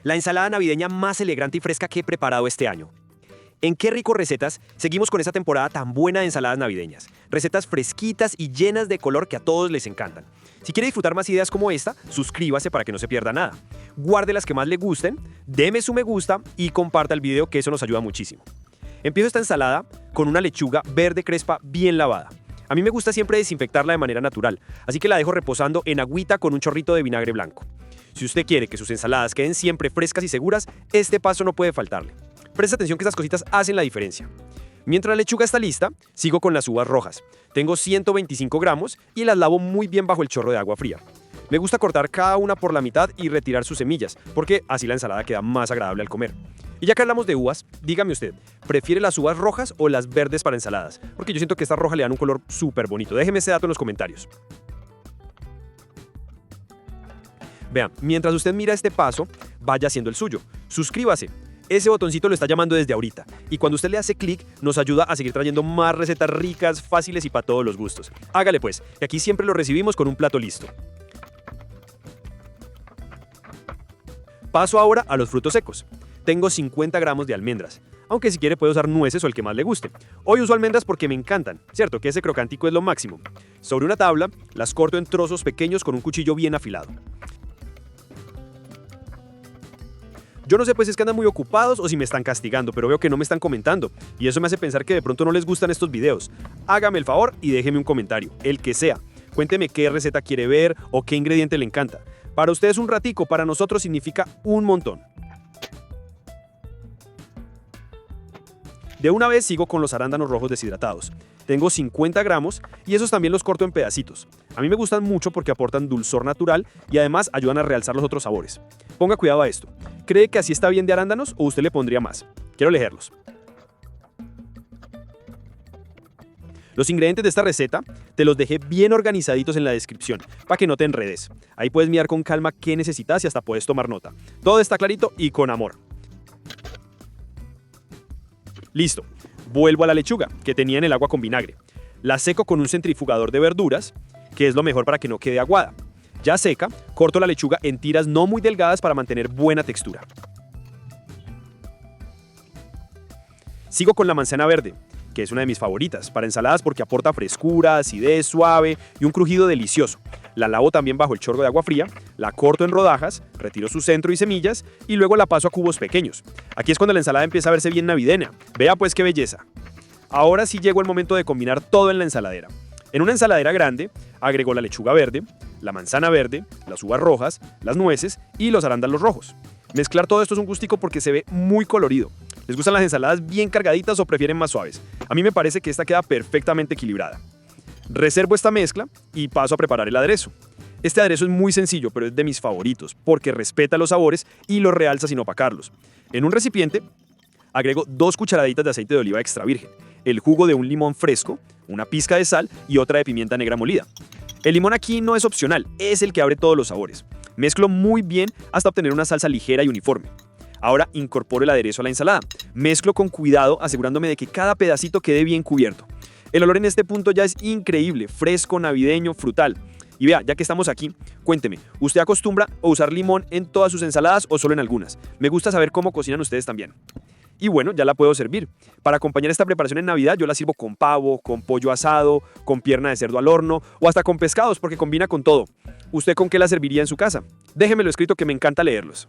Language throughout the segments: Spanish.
la ensalada navideña más elegante y fresca que he preparado este año. En Qué Rico Recetas seguimos con esta temporada tan buena de ensaladas navideñas. Recetas fresquitas y llenas de color que a todos les encantan. Si quiere disfrutar más ideas como esta, suscríbase para que no se pierda nada. Guarde las que más le gusten, deme su me gusta y comparta el video, que eso nos ayuda muchísimo. Empiezo esta ensalada con una lechuga verde crespa bien lavada. A mí me gusta siempre desinfectarla de manera natural, así que la dejo reposando en agüita con un chorrito de vinagre blanco. Si usted quiere que sus ensaladas queden siempre frescas y seguras, este paso no puede faltarle. Presta atención que estas cositas hacen la diferencia. Mientras la lechuga está lista, sigo con las uvas rojas. Tengo 125 gramos y las lavo muy bien bajo el chorro de agua fría. Me gusta cortar cada una por la mitad y retirar sus semillas, porque así la ensalada queda más agradable al comer. Y ya que hablamos de uvas, dígame usted, ¿prefiere las uvas rojas o las verdes para ensaladas? Porque yo siento que estas rojas le dan un color súper bonito. Déjeme ese dato en los comentarios. Vean, mientras usted mira este paso, vaya haciendo el suyo. Suscríbase. Ese botoncito lo está llamando desde ahorita. Y cuando usted le hace clic, nos ayuda a seguir trayendo más recetas ricas, fáciles y para todos los gustos. Hágale pues, que aquí siempre lo recibimos con un plato listo. Paso ahora a los frutos secos. Tengo 50 gramos de almendras, aunque si quiere puede usar nueces o el que más le guste. Hoy uso almendras porque me encantan, cierto que ese crocantico es lo máximo. Sobre una tabla, las corto en trozos pequeños con un cuchillo bien afilado. Yo no sé pues si es que andan muy ocupados o si me están castigando, pero veo que no me están comentando, y eso me hace pensar que de pronto no les gustan estos videos. Hágame el favor y déjeme un comentario, el que sea. Cuénteme qué receta quiere ver o qué ingrediente le encanta. Para ustedes un ratico, para nosotros significa un montón. De una vez sigo con los arándanos rojos deshidratados. Tengo 50 gramos y esos también los corto en pedacitos. A mí me gustan mucho porque aportan dulzor natural y además ayudan a realzar los otros sabores. Ponga cuidado a esto. ¿Cree que así está bien de arándanos o usted le pondría más? Quiero leerlos. Los ingredientes de esta receta te los dejé bien organizaditos en la descripción para que no te enredes. Ahí puedes mirar con calma qué necesitas y hasta puedes tomar nota. Todo está clarito y con amor. Listo. Vuelvo a la lechuga, que tenía en el agua con vinagre. La seco con un centrifugador de verduras, que es lo mejor para que no quede aguada. Ya seca, corto la lechuga en tiras no muy delgadas para mantener buena textura. Sigo con la manzana verde, que es una de mis favoritas para ensaladas porque aporta frescura, acidez suave y un crujido delicioso. La lavo también bajo el chorro de agua fría, la corto en rodajas, retiro su centro y semillas y luego la paso a cubos pequeños. Aquí es cuando la ensalada empieza a verse bien navideña. Vea pues qué belleza. Ahora sí llegó el momento de combinar todo en la ensaladera. En una ensaladera grande, agrego la lechuga verde, la manzana verde, las uvas rojas, las nueces y los arándanos rojos. Mezclar todo esto es un gustico porque se ve muy colorido. ¿Les gustan las ensaladas bien cargaditas o prefieren más suaves? A mí me parece que esta queda perfectamente equilibrada. Reservo esta mezcla y paso a preparar el aderezo. Este aderezo es muy sencillo, pero es de mis favoritos porque respeta los sabores y los realza sin opacarlos. En un recipiente, agrego 2 cucharaditas de aceite de oliva extra virgen, el jugo de un limón fresco, una pizca de sal y otra de pimienta negra molida. El limón aquí no es opcional, es el que abre todos los sabores. Mezclo muy bien hasta obtener una salsa ligera y uniforme. Ahora incorporo el aderezo a la ensalada. Mezclo con cuidado, asegurándome de que cada pedacito quede bien cubierto. El olor en este punto ya es increíble, fresco, navideño, frutal. Y vea, ya que estamos aquí, cuénteme, ¿usted acostumbra a usar limón en todas sus ensaladas o solo en algunas? Me gusta saber cómo cocinan ustedes también. Y bueno, ya la puedo servir. Para acompañar esta preparación en Navidad, yo la sirvo con pavo, con pollo asado, con pierna de cerdo al horno o hasta con pescados porque combina con todo. ¿Usted con qué la serviría en su casa? Déjenmelo escrito que me encanta leerlos.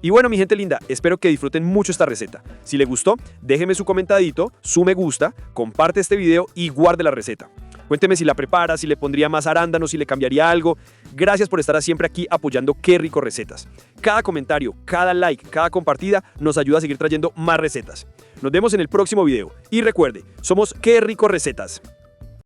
Y bueno, mi gente linda, espero que disfruten mucho esta receta. Si le gustó, déjeme su comentadito, su me gusta, comparte este video y guarde la receta. Cuénteme si la prepara, si le pondría más arándanos, si le cambiaría algo. Gracias por estar siempre aquí apoyando Qué Rico Recetas. Cada comentario, cada like, cada compartida nos ayuda a seguir trayendo más recetas. Nos vemos en el próximo video. Y recuerde, somos Qué Rico Recetas.